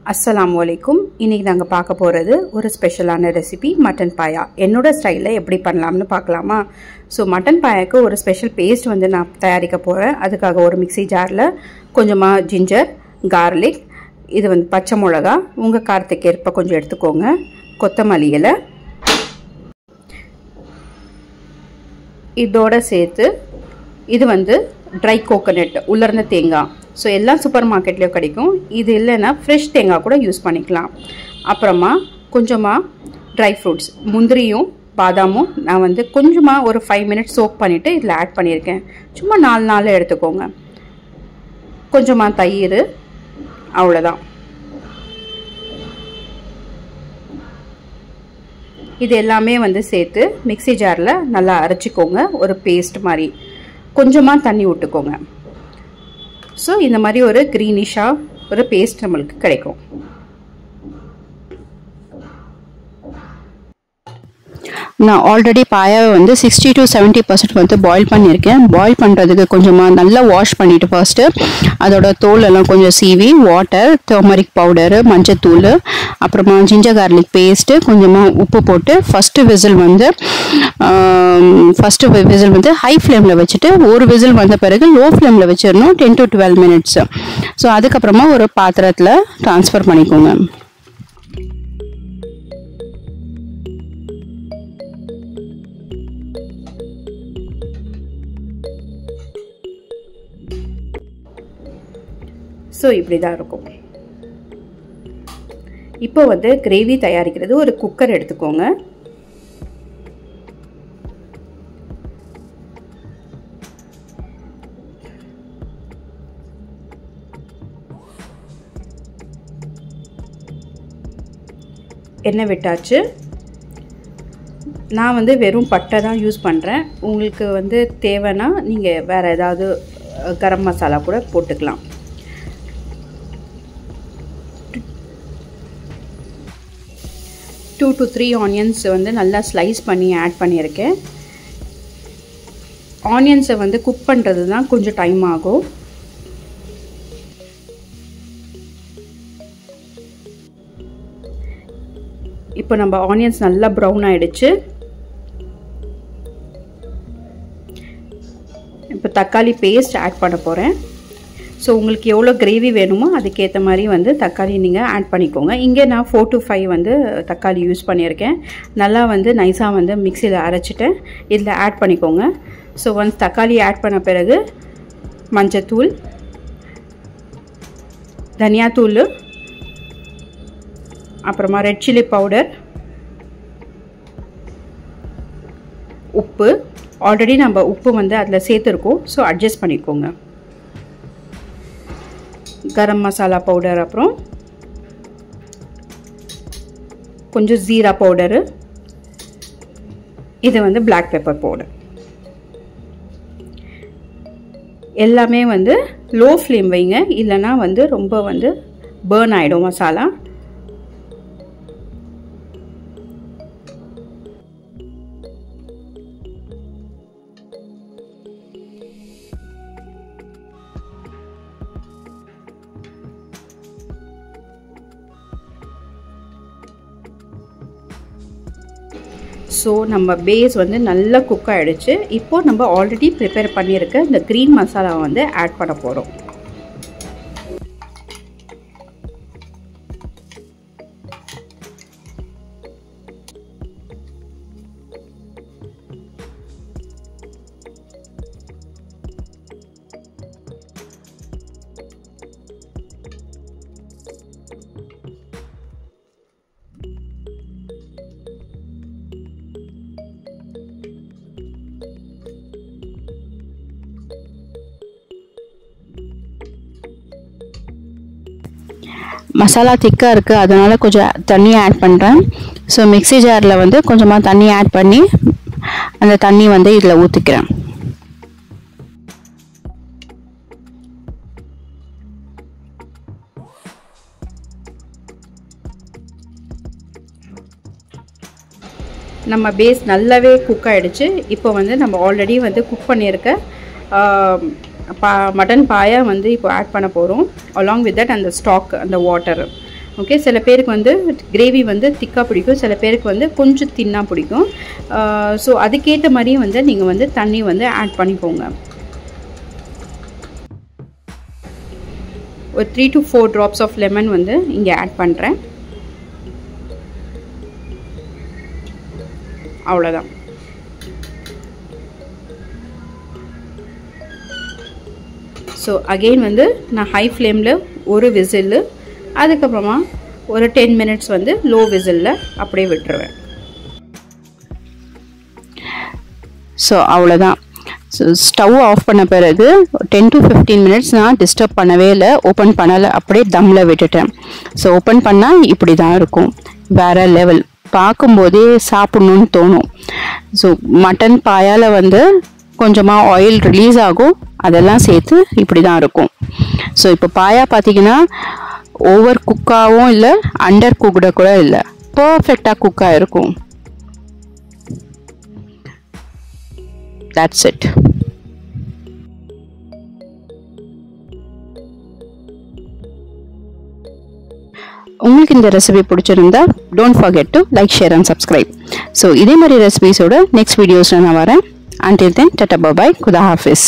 அஸ்ஸலாமுஅலைக்கும். இன்றைக்கி நாங்கள் பார்க்க போகிறது ஒரு ஸ்பெஷலான ரெசிபி மட்டன் பாயா. என்னோடய ஸ்டைலில் எப்படி பண்ணலாம்னு பார்க்கலாமா? ஸோ மட்டன் பாயாவுக்கு ஒரு ஸ்பெஷல் பேஸ்ட் நான் தயாரிக்க போகிறேன். அதுக்காக ஒரு மிக்ஸி ஜாரில் கொஞ்சமாக ஜிஞ்சர், கார்லிக், இது பச்சை மிளகா, உங்கள் காரத்துக்கு ஏற்ப கொஞ்சம் எடுத்துக்கோங்க, கொத்தமல்லி இலை, இதோட சேர்த்து இது ட்ரை கோகோனட், உலர்ந்த தேங்காய். ஸோ எல்லாம் சூப்பர் மார்க்கெட்லேயும் கிடைக்கும். இது இல்லைன்னா ஃப்ரெஷ் தேங்காய் கூட யூஸ் பண்ணிக்கலாம். அப்புறமா கொஞ்சமாக ட்ரை ஃப்ரூட்ஸ், முந்திரியும் பாதாமும் நான் கொஞ்சமாக ஒரு 5 மினிட்ஸ் சோக் பண்ணிவிட்டு இதில் ஆட் பண்ணியிருக்கேன். சும்மா 4 நாள் எடுத்துக்கோங்க. கொஞ்சமாக தயிர், அவ்வளோதான். இது எல்லாமே சேர்த்து மிக்ஸி ஜாரில் நல்லா அரைச்சிக்கோங்க, ஒரு பேஸ்ட் மாதிரி. கொஞ்சமாக தண்ணி விட்டுக்கோங்க. ஸோ இந்த மாதிரி ஒரு க்ரீனிஷாக ஒரு பேஸ்ட் நம்மளுக்கு கிடைக்கும். நான் ஆல்ரெடி பாயாவை 60 to 70% பாயில் பண்ணியிருக்கேன். பாயில் பண்ணுறதுக்கு கொஞ்சமாக நல்லா வாஷ் பண்ணிவிட்டு ஃபர்ஸ்ட்டு அதோட தோல் எல்லாம் கொஞ்சம் சீவி, வாட்டர், டர்மரிக் பவுடரு, மஞ்சத்தூள், அப்புறமா ஜிஞ்சர் கார்லிக் பேஸ்ட்டு, கொஞ்சமாக உப்பு போட்டு ஃபஸ்ட்டு விசில் ஹை ஃப்ளேமில் வச்சுட்டு ஒரு விசில் வந்த பிறகு லோ ஃப்ளேமில் வச்சிடணும் 10 to 12 மினிட்ஸ். ஸோ அதுக்கப்புறமா ஒரு பாத்திரத்தில் ட்ரான்ஸ்ஃபர் பண்ணிக்கோங்க. ஸோ இப்படி தான் இருக்கும். இப்போ கிரேவி தயாரிக்கிறது ஒரு குக்கர் எடுத்துக்கோங்க. எண்ணெய் விட்டாச்சு. நான் வெறும் பட்டை தான் யூஸ் பண்ணுறேன். உங்களுக்கு தேவைன்னா நீங்கள் வேறு ஏதாவது கரம் மசாலா கூட போட்டுக்கலாம். 2 to 3 ஆனியன்ஸ் நல்லா ஸ்லைஸ் பண்ணி ஆட் பண்ணியிருக்கேன். ஆனியன்ஸை குக் பண்ணுறது தான் கொஞ்சம் டைம் ஆகும். இப்போ நம்ம ஆனியன்ஸ் நல்லா ப்ரௌன் ஆகிடுச்சு. இப்போ தக்காளி பேஸ்ட் ஆட் பண்ண போகிறேன். ஸோ உங்களுக்கு எவ்வளோ கிரேவி வேணுமோ அதுக்கேற்ற மாதிரி தக்காளி நீங்கள் ஆட் பண்ணிக்கோங்க. இங்கே நான் 4 to 5 தக்காளி யூஸ் பண்ணியிருக்கேன். நல்லா நைஸாக மிக்சியில் அரைச்சிட்டேன். இதில் ஆட் பண்ணிக்கோங்க. ஸோ ஒன்ஸ் தக்காளி ஆட் பண்ண பிறகு மஞ்சத்தூள், தனியாத்தூள், அப்புறமா ரெட் சில்லி பவுடர், உப்பு. ஆல்ரெடி நம்ம உப்பு அதில் சேர்த்துருக்கோம். ஸோ அட்ஜஸ்ட் பண்ணிக்கோங்க. கரம் மசாலா பவுடர், அப்புறம் கொஞ்சம் ஜீரா பவுடரு, இது பிளாக் பெப்பர் பவுடர். எல்லாமே லோ ஃப்ளேம் வைங்க, இல்லைன்னா ரொம்ப பேர்ன் ஆகிடும் மசாலா. ஸோ நம்ம பேஸ் நல்லா குக் ஆகிடுச்சு. இப்போது நம்ம ஆல்ரெடி ப்ரிப்பேர் பண்ணியிருக்க இந்த க்ரீன் மசாலாவை ஆட் பண்ண போகிறோம். மசாலா திக்காக இருக்குது, அதனால் கொஞ்சம் தண்ணி ஆட் பண்ணுறேன். ஸோ மிக்ஸி ஜாரில் கொஞ்சமாக தண்ணி ஆட் பண்ணி அந்த தண்ணி இதில் ஊற்றிக்கிறேன். நம்ம பேஸ் நல்லாவே குக் ஆகிடுச்சு. இப்போ நம்ம ஆல்ரெடி குக் பண்ணியிருக்க மட்டன் பாயா இப்போ ஆட் பண்ண போகிறோம். அலாங் வித் தட் அந்த ஸ்டாக், அந்த வாட்டர் ஓகே, சில பேருக்கு வந்து கிரேவி வந்து திக்காக பிடிக்கும், சில பேருக்கு வந்து கொஞ்சம் தின்னாக பிடிக்கும். ஸோ அதுக்கேற்ற மாதிரியும் வந்து நீங்கள் வந்து தண்ணி வந்து ஆட் பண்ணிக்கோங்க. ஒரு 3 to 4 drops ஆஃப் லெமன் வந்து இங்கே ஆட் பண்ணுறேன். அவ்வளோதான். ஸோ அகெயின் வந்து நான் ஹை ஃப்ளேமில் ஒரு விசில், அதுக்கப்புறமா ஒரு 10 minutes வந்து லோ விசிலில் அப்படியே விட்டுருவேன். ஸோ அவ்வளோதான். ஸோ ஸ்டவ் ஆஃப் பண்ண பிறகு 10 to 15 minutes நான் டிஸ்டர்ப் பண்ணவே இல்லை, ஓப்பன் பண்ணலை, அப்படியே தம்மில் விட்டுட்டேன். ஸோ ஓப்பன் பண்ணால் இப்படி தான் இருக்கும், வேறு லெவல், பார்க்கும்போதே சாப்பிட்ணுன்னு தோணும். ஸோ மட்டன் பாயால் வந்து கொஞ்சமாக ஆயில் ரிலீஸ் ஆகும், அதெல்லாம் சேர்த்து இப்படி தான் இருக்கும். ஸோ இப்போ பாயா பார்த்தீங்கன்னா ஓவர் குக்காகவும் இல்லை, அண்டர் குக்டாக கூட இல்லை, பர்ஃபெக்டாக குக்காக இருக்கும். That's it. உங்களுக்கு இந்த ரெசிபி பிடிச்சிருந்தா don't forget to like, share and subscribe. So இதே மாதிரி ரெசிபிஸோட நெக்ஸ்ட் வீடியோஸில் நான் வரேன். Until then, tata bye bye, Khuda Hafiz.